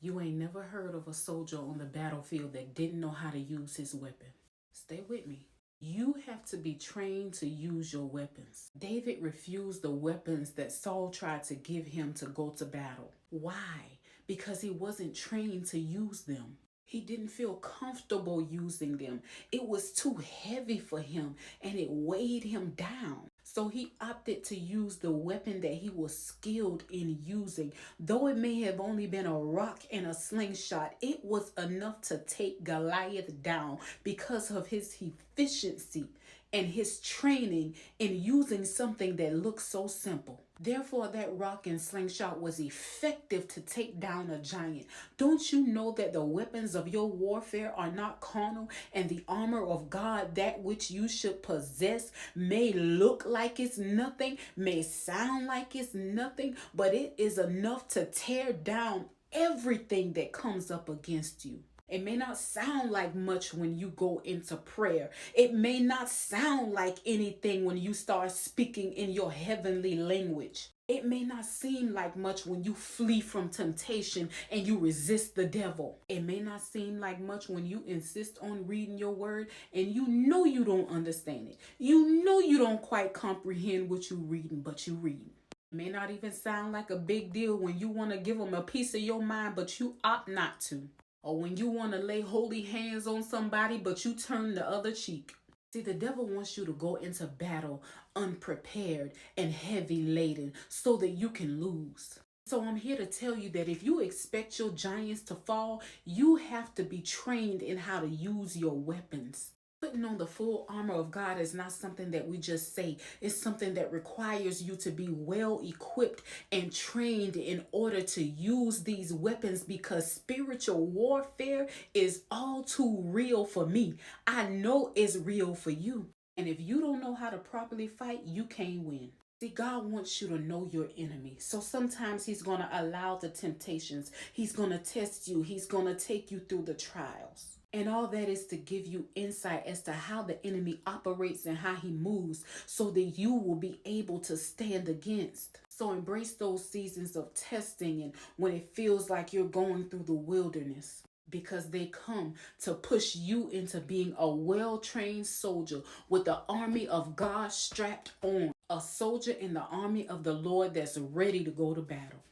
You ain't never heard of a soldier on the battlefield that didn't know how to use his weapon. Stay with me. You have to be trained to use your weapons. David refused the weapons that Saul tried to give him to go to battle. Why? Because he wasn't trained to use them. He didn't feel comfortable using them. It was too heavy for him and it weighed him down. So he opted to use the weapon that he was skilled in using. Though it may have only been a rock and a slingshot, it was enough to take Goliath down because of his efficiency and his training in using something that looks so simple. Therefore, that rock and slingshot was effective to take down a giant. Don't you know that the weapons of your warfare are not carnal, and the armor of God, that which you should possess, may look like it's nothing, may sound like it's nothing, but it is enough to tear down everything that comes up against you. It may not sound like much when you go into prayer. It may not sound like anything when you start speaking in your heavenly language. It may not seem like much when you flee from temptation and you resist the devil. It may not seem like much when you insist on reading your word and you know you don't understand it. You know you don't quite comprehend what you're reading, but you read. It may not even sound like a big deal when you want to give them a piece of your mind, but you opt not to. Or when you want to lay holy hands on somebody, but you turn the other cheek. See, the devil wants you to go into battle unprepared and heavy laden so that you can lose. So I'm here to tell you that if you expect your giants to fall, you have to be trained in how to use your weapons. Putting on the full armor of God is not something that we just say. It's something that requires you to be well equipped and trained in order to use these weapons, because spiritual warfare is all too real for me. I know it's real for you. And if you don't know how to properly fight, you can't win. See, God wants you to know your enemy. So sometimes he's going to allow the temptations. He's going to test you. He's going to take you through the trials. And all that is to give you insight as to how the enemy operates and how he moves so that you will be able to stand against. So embrace those seasons of testing and when it feels like you're going through the wilderness, because they come to push you into being a well-trained soldier with the army of God strapped on. A soldier in the army of the Lord that's ready to go to battle.